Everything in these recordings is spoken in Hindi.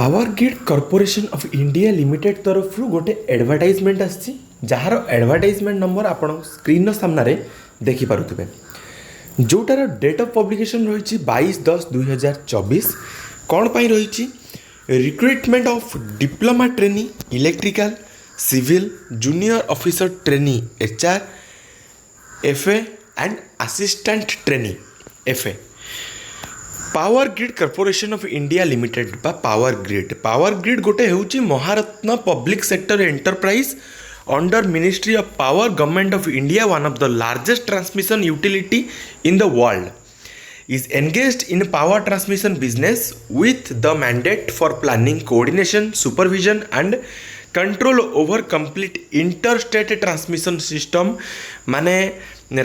Power Grid Corporation of India Limited तरफ गोटे एडवर्टाइजमेंट आसी जार एडवर्टाइजमेंट नंबर आप स्क्रीन सामने देखिपे जोटार डेट ऑफ पब्लिकेशन रही 22/10/2024 कौन पाई रही recruitment of diploma trainee electrical civil junior officer trainee HR FA and assistant trainee FA Power Grid Corporation of India Limited बा पावर ग्रिड गोटे होची Maharatna public sector enterprise under ministry of power government of India one of the largest transmission utility in the world is engaged in power transmission business with the mandate for planning coordination supervision and control over complete interstate transmission system माने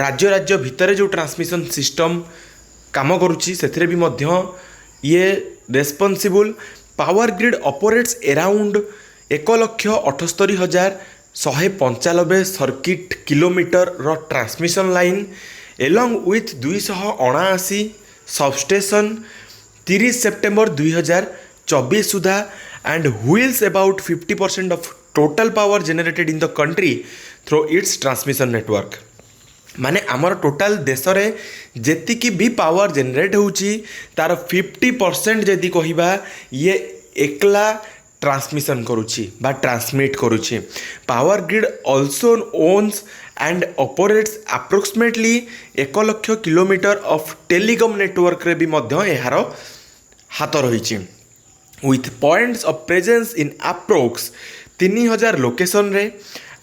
राज्य राज्य भितर जो ट्रांसमिशन सिस्टम काम करुच्ची से भी मध्य ये responsible power grid operates around 1,78,195 circuit kilometre रो transmission line along with 279 substation 30 September 2024 सुधा and wheels about 50% of total power generated in the country through its transmission network माने आमर टोटाल देश रे जेतिकी भी पावर जनरेट होची तार 50% जदि कहिबा ये एकला ट्रांसमिशन करुची बा ट्रांसमिट करुची power grid also owns and operates approximately 1,00,000 kilometre of telecom network रे भी मध्य यार हाथ रही with points of presence in approx 3,000 location रे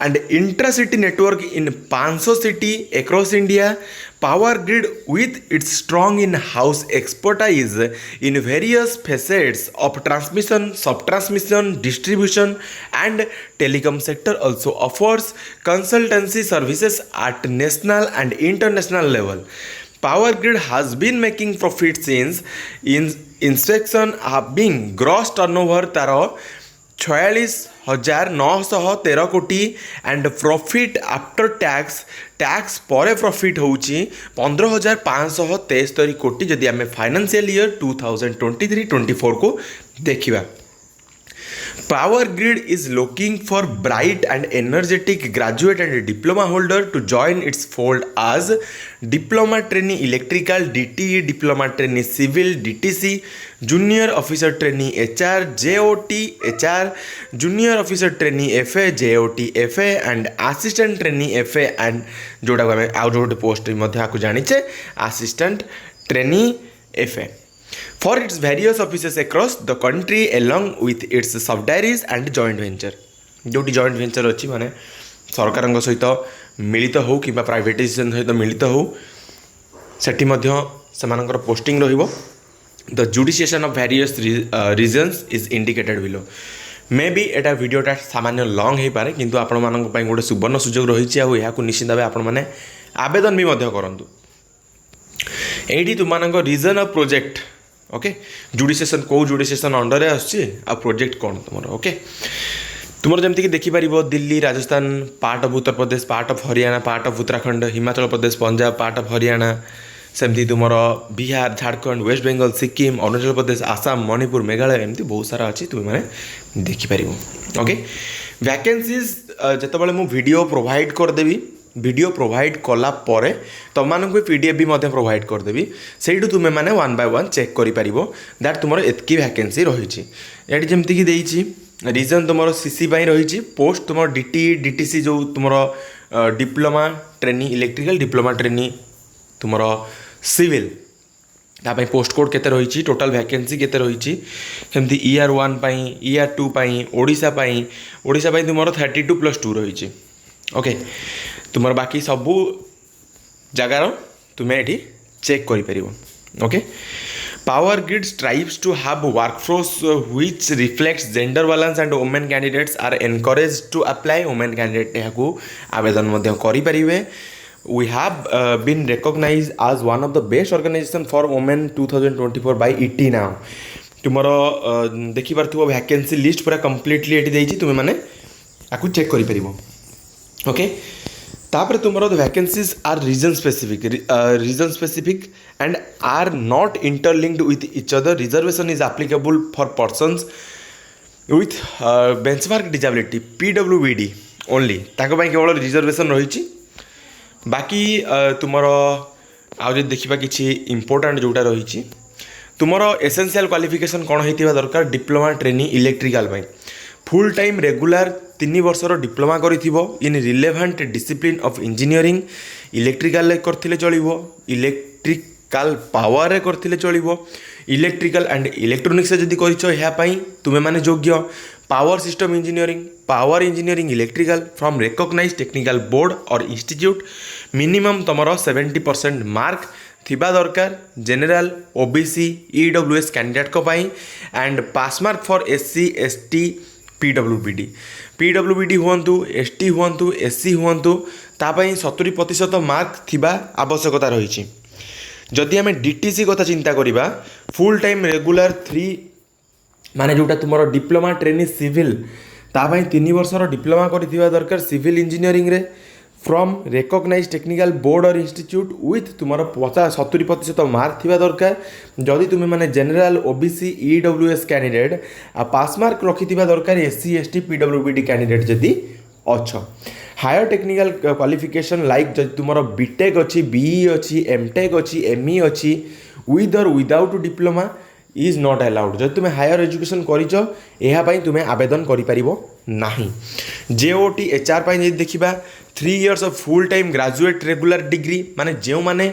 and intra-city network in 500 city across India. Power grid with its strong in-house expertise in various facets of transmission, sub-transmission, distribution and telecom sector also offers consultancy services at national and international level. Power grid has been making profit since inception have been gross turnover तारो 46,913 कोटी एंड प्रॉफिट आफ्टर टैक्स पर प्रॉफिट होची 15,573 कोटी जदि आम फाइनेंशियल ईयर 2023-24 को देखिबा Power Grid is looking for bright and energetic graduate and diploma holder to join its fold as diploma trainee electrical, DTE, diploma trainee civil, DTC, junior officer trainee HR, JOT, HR, junior officer trainee FA, JOT, FA and assistant trainee FA and जोटा को आउ जो पोस्ट जाने assistant trainee FA. For its various offices across the country along with its subsidiaries and joint venture जोटी joint venture अच्छी माने सरकार सहित मिलित हो कि प्राइवेटाइजेशन सहित मिलित हो सेठी मध्य सेमानकर पोस्टिंग रहिबो the jurisdiction of various regions is indicated below maybe एटा वीडियोटा सामान्य लॉन्ग हो पारे किंतु आपण मानक पई गोटे सुवर्ण सुजोग रही आ या निश्चित भाव आपण माने आवेदन भी मध्य करंतु एठी तुमानक रीजन ऑफ प्रोजेक्ट ओके जुडिशिएशन को जुडिशिएशन अंडर रे आछि आ प्रोजेक्ट कोन तुमर ओके तुमर जेमति कि देखि परिबो Delhi Rajasthan part of Uttar Pradesh part of Haryana part of Uttarakhand Himachal Pradesh Punjab part of Haryana सेमती तुमर बिहार झारखंड वेस्ट बेंगल सिक्किम अरुणाचल प्रदेश आसाम मणिपुर मेघालय एमती बहुत सारा अच्छी तुम मैंने देखिपर ओके वैकेंसीज जितेबाला मुझे वीडियो प्रोवाइड करदेवी वीडियो प्रोवाइड कला परे तुम मानक पीडीएफ भी प्रोवाइड करदेवी से तुम्हें मैंने 1 by 1 चेक कर दैट तुम एतकी वैकेंसी रही ये जमती कि रीजन तुम सीसी रही पोस्ट तुम डीटी डीटीसी जो तुम diploma trainee electrical diploma trainee तुम सिविल तापाई पोस्ट कोड केते रही टोटाल वैकेंसी केते रही सेमती ER 1 पाई ER 2 पाई ओडिशा पाई तुम 32+2 रही ओके तुम बाकी सबू जगार तुम्हें ये चेक कर okay power grid strives to have workforce which reflects gender balance and women candidates are encourage to apply women candidate यहाँ आवेदन करें We have been recognized as one of the best organization for women 2024 by ET now. तुम्हारा देखी पार्थिव वैकेंसी लिस्ट पूरा कम्प्लीटली ये देती तुम्हें मैंने आपको चेक कर ओके तापर तुमरो the vacancies are region specific and are not interlinked with each other reservation is applicable for persons with benchmark disability PWBD only केवल रिजर्वेशन रही बाकी तुमर आज देखा कि इम्पोर्टाट जोटा रही तुमर एसेंशियल क्वालिफिकेशन कौन होता दरकार diploma training electrical full time regular 3 वर्षर diploma in relevant discipline of engineering electrical करथिले चलिबो इलेक्ट्रिकल पावर करथिले चलिबो इलेक्ट्रिकल एंड इलेक्ट्रोनिक्स जदि करिछो ह्या पई तुमे माने योग्य power system engineering electrical from recognised technical board और इंस्टीट्यूट मिनिमम तुमर 70% मार्क थिबा दरकार जनरल ओबीसी ईडब्ल्यूएस कैंडिडेट को पाई and pass mark for SC ST पीडब्ल्यूबीडी हुंतु एसटी हुंतु एससी हुंतु तापाई 70% मार्क थिबा आवश्यकता रही जदि आम डीटीसी कथा चिंता करिबा फुल टाइम रेगुलर 3 माने जोटा तुमर डिप्लोमा ट्रेनिंग सिविल तापाई 3 वर्षर डिप्लोमा करिथिबा दरकार सिविल इंजीनियरिंग रे फ्रॉम रिकॉग्नाइज्ड टेक्निकल बोर्ड और इंस्टीट्यूट विथ तुमर 70% मार्क थिबा दरकार जदि तुमे माने जनरल ओबीसी ईडब्ल्यूएस कैंडिडेट आ पास मार्क रखिथिबा दरकार एससी एसटी पीडब्ल्यूबीडी कैंडिडेट जदि अच्छ हायर टेक्निकल क्वालिफिकेशन लाइक जदि तुमर बीटेक अच्छी बीई अच्छी एमटेक अच्छी एमई अच्छी विथ और without diploma is not allowed जब तुम्हें हायर एजुकेशन करिछ एहा पई तुम्हें आवेदन करि परिबो नाही जेओटी एचआर पई देखिबा 3 years of full time graduate regular degree माने जो माने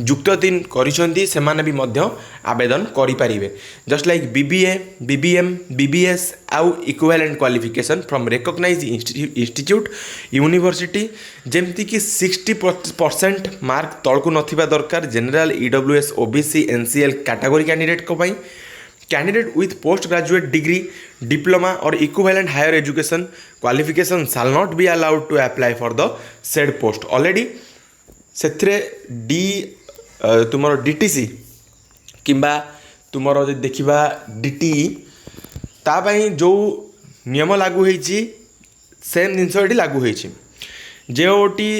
युक्त 3 करिसंती से माने भी मध्य आवेदन करि परिबे just like BBA BBM BBS आउ equivalent qualification from recognised institute university जेमती कि 60% मार्क तळकु नथिबा दरकार general EWS OBC NCL category candidate को पई candidate with post graduate degree diploma और equivalent higher education qualification shall not be allowed to apply for the said post already से डी तुमर डीटीसी किंबा तुमर जो देखा डीटीई तापाई जो नियम लागू होईची सेम जिनस ये लागू होईची जेओटी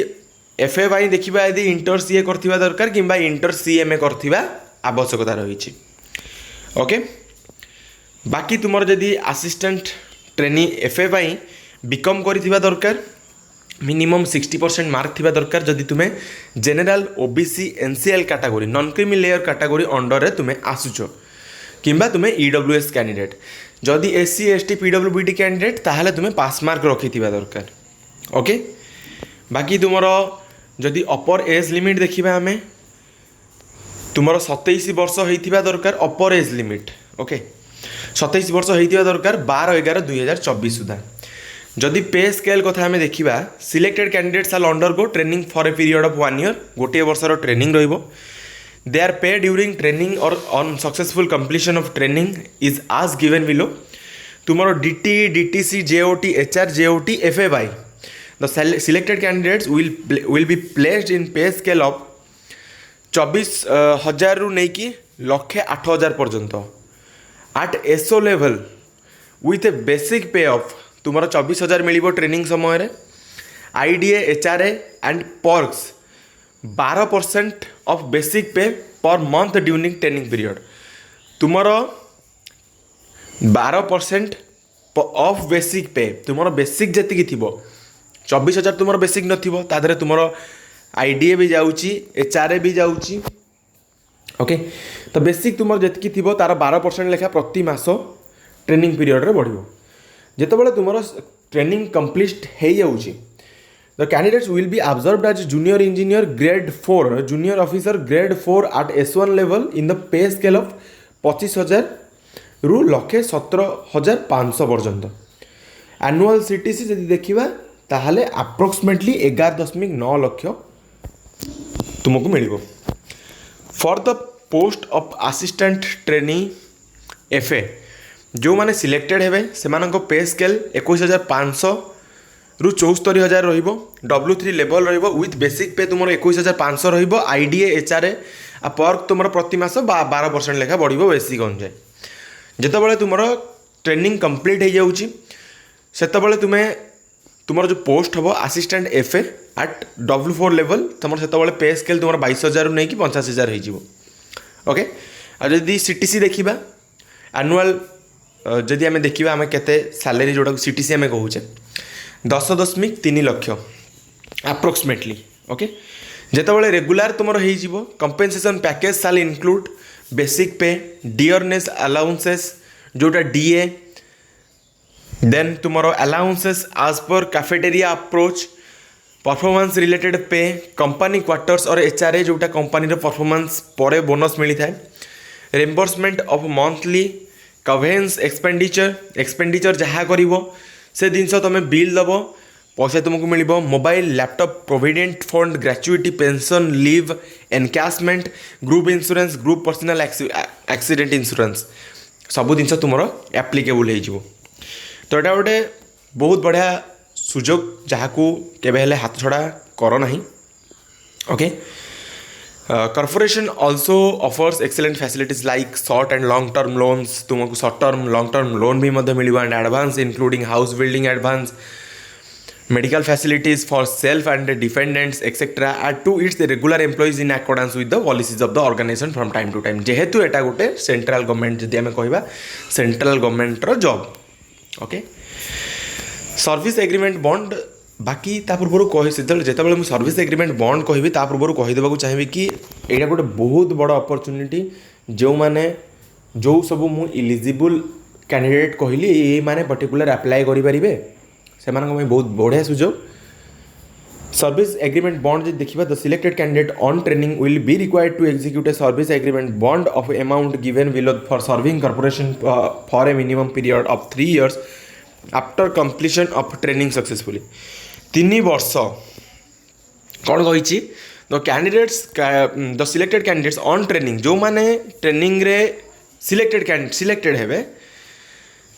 एफए पाई देखा यदि इंटर सीए करथिबा दरकार किंबा इंटर सीएमए करथिबा आवश्यकता रही ओके बाकी तुमर जदि असिस्टेंट ट्रेनी एफए पाई बीकॉम करिथिबा दरकार मिनिमम 60% मार्क थिबा दरकार जदि तुम्हें general OBC NCL category non creamy layer category under रे तुम्हें आसुचो किंबा तुम्हें ईडब्ल्यूएस कैंडिडेट जदि एससी एसटी पीडब्ल्यूबीडी कैंडिडेट ताहले तुम्हें पास मार्क रखिथिबा दरकार ओके बाकी तुमर जदि अपर एज लिमिट देखिबा हमें तुमर 27 वर्ष होइथिबा दरकार अपर एज लिमिट ओके 27 वर्ष होइथिबा दरकार 12/11/2024 सुधा जदि पे स्केल कथा हमें देखा selected candidate shall undergo training for a period of 1 year गोटे वर्षर ट्रेनिंग रहिबो they are paid during training और on successful completion of training is आज गिवन बिलो तुमर DT DTC JOT HR JOT एफएवाई the selected candidates will be placed in pay scale of 24,000 रु नहीं कि 1,08,000 पर्यंत at SO level with a basic pay of तुमर 24,000 मिल ट्रेनिंग समय IDA HRA and perks 12% of basic पे per month during training period तुमर 12% ऑफ बेसिक पे तुमर बेसिक जी थी 24,000 तुमर बेसिक नथिबो तादरे तुमर आईडीए भी जाऊँगी एचआरए भी जाऊँगी ओके तो बेसिक तुम जी थी तार 12% लेखा प्रति मास ट्रेनिंग पीरियड रे बढ़िबो जेतेबेले तुमर ट्रेनिंग कंप्लीट हो जाऊँगी the candidates will be observed as junior engineer grade 4 junior officer grade 4 at S1 level in the pay scale of 25,000 रु 1,17,500 पर्यंत एनुअल सीटीसी जदि देखा ताहले अप्रोक्सीमेटली 11.9 लाख तुमको मिल for the post of assistant trainee FA जो माने सिलेक्टेड हेबे सेमानक पे स्केल 21,500 रु 74,000 रहिबो W3 लेवल रहिबो विथ बेसिक पे तुमर 21,500 रहिबो आईडीए एचआरए आ पर्क तुमर प्रति मास 12% लेखा बढ़िबो बेसिक अनुसार जेतेबेले तुमर ट्रेनिंग कंप्लीट हो जाउची सेतेबेले तुमर जो पोस्ट हम assistant FA eight W4 level तुम से पे स्केल तुम 22,000 रु नहीं कि 85,000 हो ओके जदि सीटीसी देखा एनुअल जदि आम देखा आम के सैलरी जोटा CTC आम कहूचे 10.3 लाख अप्रोक्सीमेटली ओके जितेबाला रेगुलर तुम हो कंपेनसेशन पैकेज साल include basic pay dearness allowances जोटा DA देन तुम अलाउंसेस आज पर cafeteria approach performance related pay company quarters और HRA जोटा कंपनी परफॉर्मेंस पर बोनस मिलता है reimbursement of monthly conveyance expenditure जहाँ कर से जिनस तुम बिल दब पैसा तुमको मिल mobile laptop provident fund gratuity pension leave encashment group insurance group personal accident insurance सब जिन तुम एप्लिकेबल हो तो यहाँ गोटे बहुत बढ़िया सुजोग जहाँ को केबे हेले हाथ छड़ा कर ना okay corporation also offers excellent facilities like short and long term loans तुमको short term long term loan भी मिल and advance including house building advance medical facilities for self and dependents etc add to its regular employees in accordance with the policies of the organization from time to time जेहेतु एटा गोटे सेंट्रल गवर्नमेंट जदि आम कहवा सेंट्रल गवर्नमेंट रो job okay service agreement bond बाकी ता पूर्व कही जितेबाला मुझे सर्विस एग्रीमेंट बॉन्ड कहि ता पूर्व कहीदेवा चाहिए कि यहाँ गोटे बहुत बड़ अपॉर्चुनिटी जो मैंने जो सब मु इलिजिबल कैंडिडेट कहली ये माने पर्टिकुलर अप्लाई करें से बहुत बढ़िया सुजोग सर्विस एग्रीमेंट बॉन्ड जो देखा the selected candidate on training will be required to execute a service agreement bond of amount given below for serving corporation for a minimum period of 3 years after completion of training successfully 3 वर्ष कौन कही the candidates the selected candidates on training जो मैंने ट्रेनिंग रे सिलेक्टेड हेबे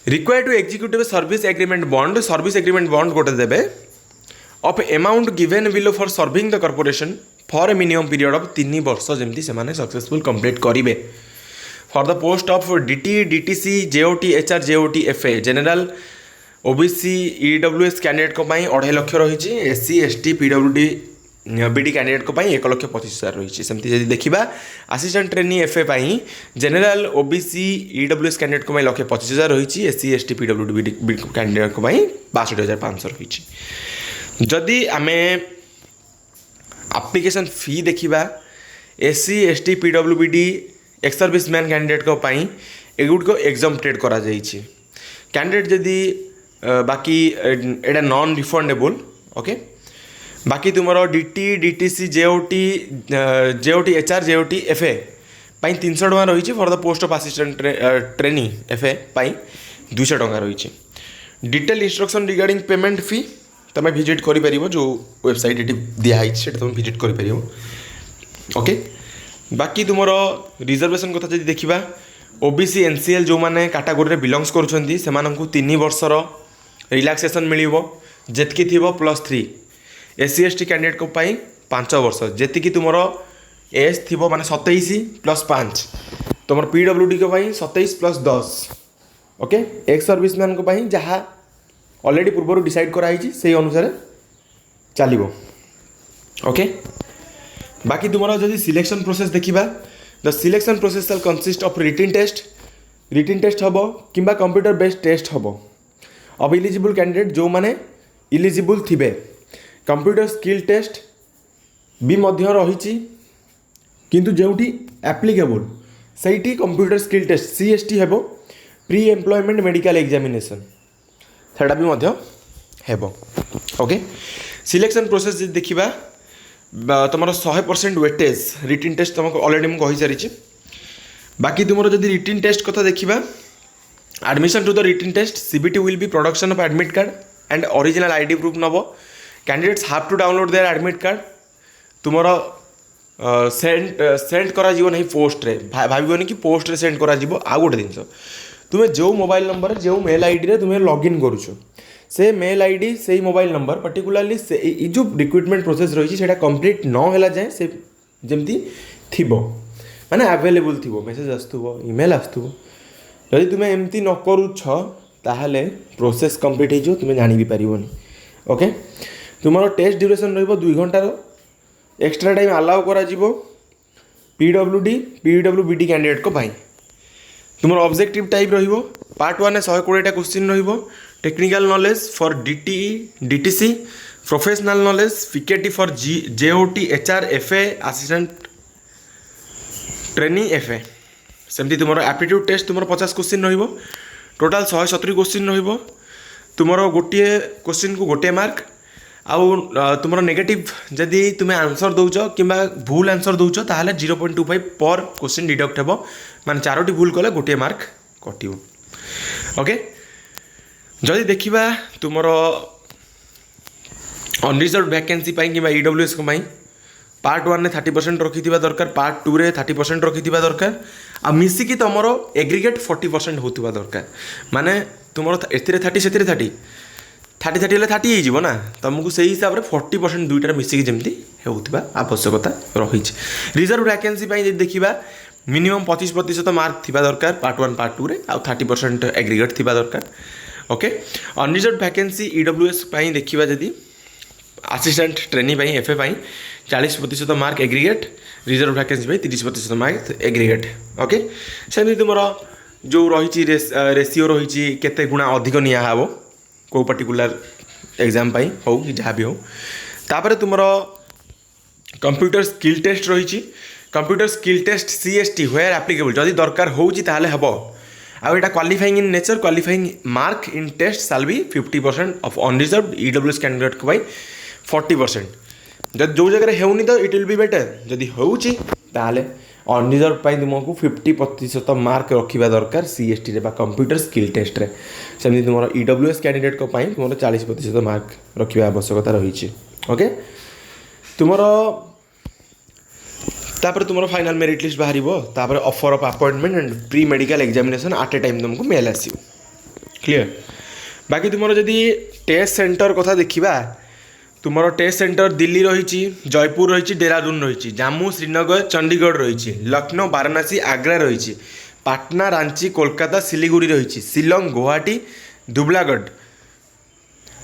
required to execute service agreement bond गोटे देवे of amount given below for serving the corporation for a minimum period of 3 वर्ष जमती से सक्सेसफुल कंप्लीट करेंगे for the post of DT DTC JOT HR JOT FA general OBC EWS candidate को 2.5 लाख रही SC ST PWD BD candidate को 1,25,000 रही सेमती जब देखा assistant trainee FA general OBC EWS candidate को 1,25,000 रही SC ST PWD BD candidate को 62,500 रही जदि आमे एप्लिकेशन फी देखा SC ST PWD ex serviceman candidate को एगुड को एग्जम्प्टेड करा जाइए कैंडिडेट जदि बाकी एटा नॉन रिफंडेबल ओके बाकी तुम DT DTC JOT HR JOT FA 300 टଙ୍କା रही for the post of assistant trainee FA 200 टଙ୍କା रही डिटेल इंस्ट्रक्शन रिगार्डिंग पेमेंट फी तुम विजिट कर जो वेबसाइट ये दिखाई तुम विजिट कर ओके बाकी तुम रिजर्वेशन कथा जब देखा OBC NCL जो मैंने कैटेगोरी बिलोंग्स कर 3 वर्षर रिलैक्सेशन मिल जी थी +3 SC ST कैंडिडेट को 5 वर्ष जी तुम एज थी माने 27 + 5 तुम PWD को 27 + 10 ओके एक्स सर्विसमैन को जहाँ ऑलरेडी पूर्व डिसाइड कराई से अनुसार चलो ओके बाकी तुम जब सिलेक्शन प्रोसेस देखा the selection process shall consist of written test हम कि कंप्यूटर बेस्ड टेस्ट हम अब इलिजिबल कैंडिडेट जो मैंने इलिजिबल थिबे कंप्यूटर स्किल टेस्ट भी मध्य रही किंतु जोटी एप्लिकेबल सही कंप्यूटर स्किल टेस्ट CST हेबो प्री एम्प्लॉयमेंट मेडिकल एग्जामिनेशन सेटा भी मध्य हेबो ओके सिलेक्शन प्रोसेस देखा तुम 100% वेटेज रिटिन टेस्ट तुमको ऑलरेडी मुझे कही सारी बाकी तुम जब रिटिन टेस्ट कथा देखा admission to the written test CBT will be production of admit card and original ID proof नब candidates have to download their admit card तुम सेंड करा नहीं पोस्ट रे भावन कि पोस्ट रे सेंड करा आ गोटे जिन तुम्हें जो मोबाइल नंबर जो मेल ID रे तुम्हें लॉगिन करुच से मेल ID से मोबाइल नंबर पर्टिकुलाली से जो रिक्रुटमेंट प्रोसेस रही है कंप्लीट न होला जाए से जमती थी माने अवेलेबल थी मेसेज आसुव ईमेल आसुव जदि तुम्हें एमती न करुछ ताहले प्रोसेस कंप्लीट हो तुम्हें जानी भी पारिबनी ओके तुम टेस्ट ड्यूरेशन रहिबो 2 घंटार एक्स्ट्रा टाइम अलाउ करा PWD PWBD कैंडिडेट को तुम ऑब्जेक्टिव टाइप रहिबो पार्ट 1 में 120टा क्वेश्चन रहिबो technical knowledge for DTC professional knowledge PKT for JOT HR FA assistant trainee FA सेमती तुम एप्टीट्यूड टेस्ट तुम 50 क्वेश्चन रहिबो टोटाल 170 क्वेश्चन रहिबो तुम गोटे क्वेश्चन को गोटे मार्क आउ तुम नेगेटिव जदि तुम्हें आंसर दौच कि भूल आंसर दौच ताहले 0.25 पर क्वेश्चन डिडक्ट हे माने 4टी भूल कले गोटे मार्क कटिव ओके जदि देखिबा तुमर अनरिजर्व वैकेंसी पाई कि ईडब्ल्यूएस को पार्ट 1 में 30% रखी दरकार पार्ट 2 रे 30% रखी दरकार आ मिसिकी तुमर एग्रीगेट 40% होता दरकार माने तुमर एथिरे 30 सेथिरे 30 हेल्ले 30 हो ना तुमको से हिसाब से 40% दुईटार मिसिकी जमी होता आवश्यकता रही रिजर्व वैकेंसी यदि देखा मिनिमम 25% मार्क थी दरकार पार्ट 1 पार्ट 2 रे आ 30% एग्रीगेट थी दरकार ओके अनरिजर्व वैकेंसी ईडब्ल्यूएस देखा जदि assistant trainee FA 40% mark aggregate reserve vacancy 30% mark aggregate okay सेमती तुम जो रही रेसीओ रही केते गुणा अधिक नियाहब को पर्टिकुलर एग्जाम हो कि जहाँ भी हो तापर तुम कंप्यूटर स्किल टेस्ट रही computer skill test CST where applicable जदि दरकार होची ताहले हबो आ एटा qualifying in nature qualifying mark in test साल भी 50% ऑफ अनरिजर्व ईडब्ल्यूएस कैंडिडेट को 40% जब जो जगह होनी तो इट विल बी बेटर जदि होची ताहले अनरिजर्व तुमको 50% मार्क रखा दरकार सीएसटी रे कंप्यूटर स्किल टेस्ट रे सेमती तुम ईडब्ल्यूएस कैंडिडेट को तुम 40% मार्क रखा आवश्यकता रही ओके तुम तापर तुम फाइनल मेरिट लिस्ट बाहर offer of appointment and pre medical examination eight A time तुमको मेल आसो क्लियर बाकी तुम जदि टेस्ट सेंटर कथा देखा तुम टेस्ट सेंटर दिल्ली रही जयपुर रही देहरादून रही जम्मू श्रीनगर चंडीगढ़ रही लखनऊ वाराणसी आग्रा रही पाटना रांची कोलकाता सिलीगुड़ी रही शिलंग गुवाहाटी दुबलागढ़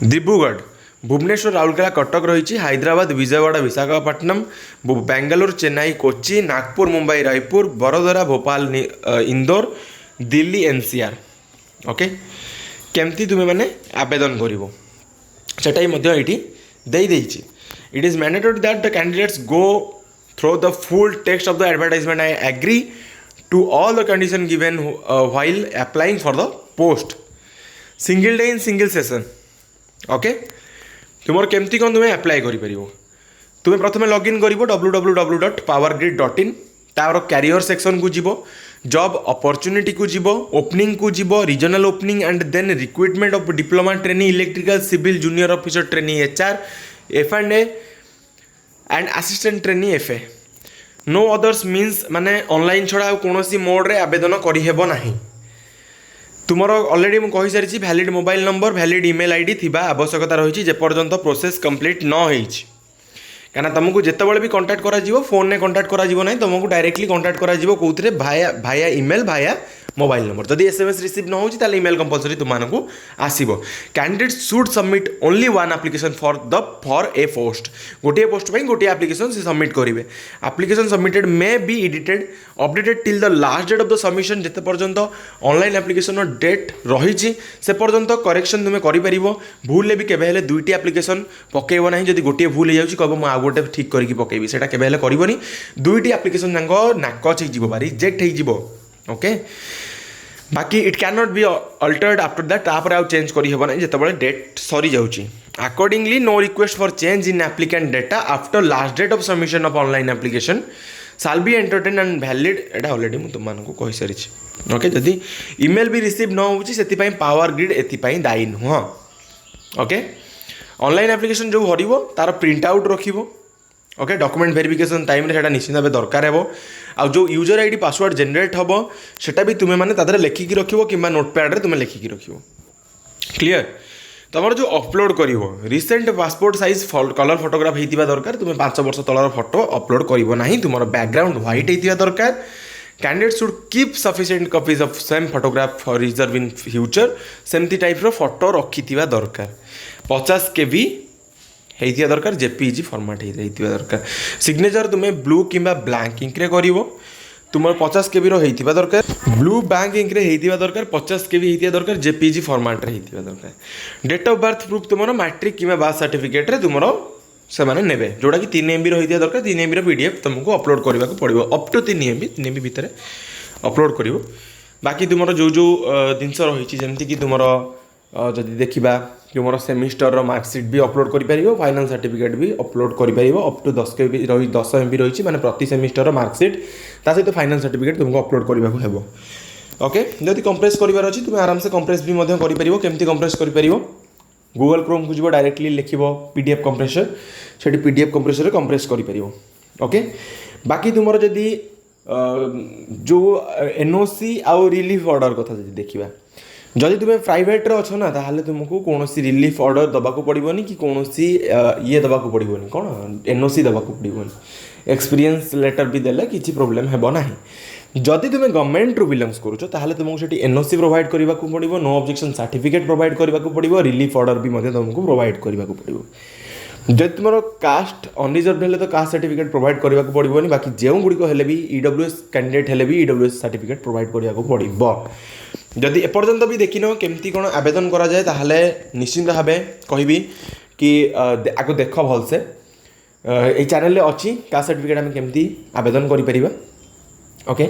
दिब्रुगढ़ भुवनेश्वर राउरकेला कटक रही हैदराबाद विजयवाड़ा विशाखापट्टनम बेंगलोर चेन्नई कोच्चि नागपुर मुंबई रायपुर बड़ोदरा भोपाल इंदौर दिल्ली एनसीआर ओके केमती तुम्हें माने आवेदन कर it is mandatory that the candidates go through the full text of the advertisement I agree to all the condition given while applying for the post single day in single session okay तुम केमती कौन तुम्हें अप्लाई कर तुम्हें प्रथम लॉगिन कर www.powergrid.in तार कैरियर सेक्शन को जीव जॉब अपॉर्चुनिटी को जीव ओपनिंग को जीव regional opening and then recruitment of diploma trainee electrical civil junior officer trainee HR एफ&ए and assistant trainee FA no others means माने ऑनलाइन छड़ा कौन मोड रे आवेदन करहेब नाही तुमर ऑलरेडी मुझे कही सारी valid mobile number valid email ID थिबा आवश्यकता रही जेपर्यंत प्रोसेस कंप्लीट न होईछि कहीं तुमको जितेबाला भी कंटाक्ट करा फोन में कंटाक्ट करा तुमको डायरेक्टली कंटाक्ट करा कौन via email via mobile number जदि एसएमएस रिसीव न हो ईमेल कंपलसरी तुमको आसो candidate should submit only one application for a post गोटे पोस्ट गोटे एप्लिकेशन से सबमिट करेंगे application submitted may be edited updated till the last date of the submission जिते पर्यंत ऑनलाइन एप्लिकेशन डेट रही से पर्यंत करेक्शन तुम्हें कर भूल भी केवे दुईटी एप्लिकेशन पकेब ना जब गोटे भूल हो जाए कह आउ गोटे ठीक करके पकेबी से केवे करनी दुईटी एप्लिकेशन नाकच हो रिजेक्ट हो ओके बाकी it can not be altered after that तापर आउ चेंज करी हेबो नै जेतेबेले डेट सरी जाउची accordingly no request for change in applicant data after last date of submission of online application shall be entertain and valid एटा ऑलरेडी मु तुमको कहि सारी ओके जदि ईमेल भी रिसीव न होउची सेति पई पावर ग्रिड एति पई दायी नुह ओके ऑनलाइन एप्लिकेशन जो हरिबो तार प्रिंट आउट रखिबो ओके डॉक्यूमेंट वेरिफिकेशन टाइम से निश्चित भाव दरकार है आउ जो यूजर आईडी पासवर्ड जनरेट हम सेटा भी तुम्हें माने तादरे लेखिकी रखिबो किंबा नोटपैड रे तुम्हें लेखिकी रखिबो क्लियर तुम जो अपलोड करिवो recent passport size colour photograph होइतिबा दरकार तुम्हें 5 वर्ष तलर फोटो अपलोड करिवो नाही तुमर बैकग्राउंड व्हाइट होइतिबा दरकार candidate should keep sufficient copies of same photograph for reserve in future सेमती टाइप रो फोटो रखितिबा दरकार 50 KB होइतिबा दरकार जेपीजी फॉर्मेट होइतिबा दरकार सिग्नेचर तुम्हें ब्लू किंबा ब्लैंक इंक रे करिवो तुम 50 केबी होइथिबा दरकार ब्लू बैंक इंक रे हेइथिबा दरकार 50 केबी हेइथिबा दरकार जेपीजी फॉर्मेट रे हेइथिबा दरकार डेट ऑफ बर्थ प्रूफ तुमरो मैट्रिक किमा बार्थ सर्टिफिकेट रे तुमरो से माने नेबे जोड़ा कि 3 MB होइथिबा दरकार 3 MB रो पीडीएफ तुमको अपलोड करबा को पड़िबो अप टू 3 MB भीतर अपलोड करिवो बाकी तुमरो जो जो जिनस रही जेमती कि तुमरो जदि देखिबा तुमरो सेमिस्टर रो मार्कशीट भी अपलोड करि परिबो फाइनाल सर्टिफिकेट भी अपलोड करि परिबो अप टू 10 केबी रही 10 MB रही माने प्रति सेमिस्टर रो मार्कशीट ता सहित फाइनाल सर्टिफिकेट तुमको अपलोड करबा को हेबो ओके जदि कंप्रेस करिवार अछि तुम आराम से कंप्रेस भी मध्य करि परिबो केमती कंप्रेस करि परिबो गूगल क्रोम को जीवो डायरेक्टली लिखिबो पीडीएफ कंप्रेसर सेठी पीडीएफ कंप्रेसर रे कंप्रेस करि परिबो ओके बाकी तुमरो जदि जो एनओसी आउ रिलीफ ऑर्डर कथा जदि देखिबा जदि तुम प्राइवेट रे अच्छो ना ताहले तुमको कोनोसी रिलीफ ऑर्डर दबा को पड़िबोनी कि कोनोसी ये दबा को पड़िबोनी कोन एनओसी दबा को पड़िबोनी एक्सपीरियंस लेटर भी देले किछि प्रॉब्लम हेबो नाही जदि तुम गवर्नमेंट रू बिलोंग्स करूछो ताहले तुमको सेठी एनओसी प्रोवाइड करबा को पड़िबो नो ऑब्जेक्शन सर्टिफिकेट प्रोवाइड करबा को पड़िबो रिलीफ ऑर्डर भी मध्ये तुमको प्रोवाइड करबा को पड़िबो जदि तुम कास्ट अनरिजर्व हेले तो कास्ट सर्टिफिकेट प्रोवाइड करबा को पड़िबोनी बाकी जेउ गुडी को हेले भी ईडब्ल्यूएस कैंडिडेट हेले भी ईडब्ल्यूएस सर्टिफिकेट प्रोवाइड करबा को पड़िबो जदि एपर्यंत भी देखिनो केमती कोन आवेदन करा जाए ताहले निश्चिंत भाबे कहबी कि आको देख भलसे ए चैनल रे अछि कास्ट सर्टिफिकेट हम केमती आवेदन करि परिबा ओके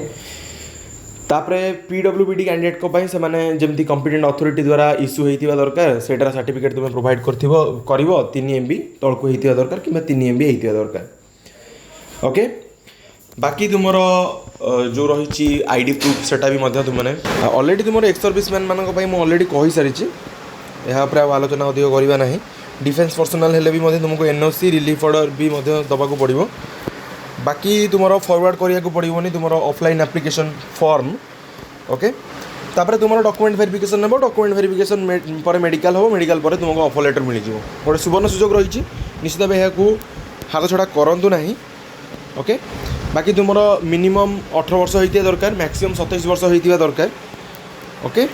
तापरे पीडब्ल्यूबीडी कैंडिडेट को से माने जमती कॉम्पिटेंट अथॉरिटी द्वारा इश्यू होइतिबा दरकार सेटार सर्टिफिकेट तुम प्रोवाइड करिवो 3 MB तळको होइतिबा दरकार कि 3 MB होइतिबा दरकार ओके बाकी तुमरो जो रही आईडी प्रूफ सेटा भी मध्य तुमने ऑलरेडी तुम एक्स सर्विसमैन मानक पई मु ऑलरेडी कहि सारिछि यहाँ पर आलोचना अधिक करवा ना डिफेन्स पर्सनाल हेले भी मध्य तुमको एनओसी रिलीफ ऑर्डर भी मध्य दबाक पड़ो बाकी तुम फॉरवर्ड करिया को पड़ोनी तुम ऑफलाइन एप्लिकेशन फॉर्म ओके तापर तुम डॉक्यूमेंट वेरिफिकेशन नेबो डॉक्यूमेंट वेरिफिकेशन पर मेडिकल हो मेडिकल पर तुमको ऑफर लेटर मिल जाव गोटे सुवर्ण सुजोग रही निश्चित भाव यहाँ हाथ छड़ा करूँ ना ओके बाकी तुम मिनिमम 18 वर्ष होता दरकार मैक्सिमम 27 वर्ष होता दरकार ओके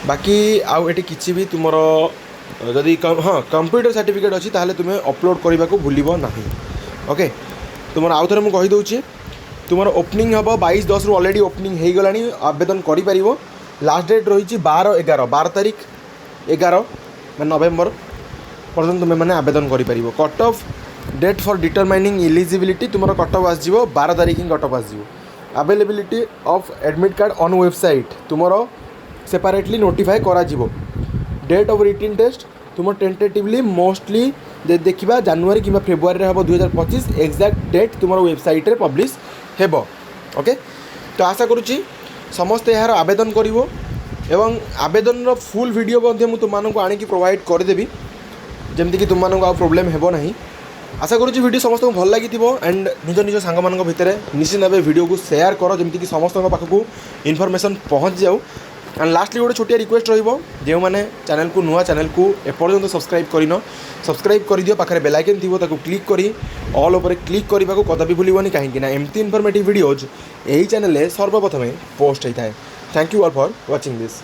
बाकी आउ एटी किसी भी तुम जदि हाँ कंप्यूटर सर्टिफिकेट अच्छी ताहले तुम्हें अपलोड करने को भूलिबो नहीं ओके तुम आउ थे मुझे कहीदे तुम ओपनिंग हम 22/10 रु ऑलरेडी ओपनिंग हो गला आवेदन कर लास्ट डेट रही 12 तारीख 11 नवेम्बर पर्यटन तुम्हें मैंने आवेदन कर cut off date for determining eligibility तुम कट ऑफ आस 12 तारीख ही कट ऑफ आस availability of admit card on website तुम सेपरेटली नोटिफाई करा डेट ऑफ रिटन टेस्ट तुम टेंटेटिवली मोस्टली देखा जनवरी कि फेब्रुआरी हम 2025 एक्जाक्ट डेट तुम वेबसाइट रे पब्लिश हेबो ओके तो आशा करुच्ची समस्ते यार आवेदन करिवो एवं आवेदन रो फुल वीडियो मु तुमको आनिकी प्रोवाइड करदेवी जमती कि तुमको आ प्रोब्लेम हेबो नहीं आशा करुच्ची वीडियो समस्त भल लगी एंड निज निज सांग मान भितर निश्चित भाव वीडियो को शेयर कर जमती कि समस्त पाखक इनफॉरमेशन पहुँच जाऊ एंड लास्टली गोटे छोटिया रिक्वेस्ट जो मैंने चैनल को नुआ चैनल को एपर्यंत सब्सक्राइब करन सब्सक्राइब कर दियो पाखे बेल आइकन थी ताको क्लिक करी ऑल ओवर क्लिक करने को कदापि भूलनी कहीं एमती इनफॉर्मेटिव वीडियोज यही चैनल सर्वप्रथमें पोस्ट होता है thank you all for watching this.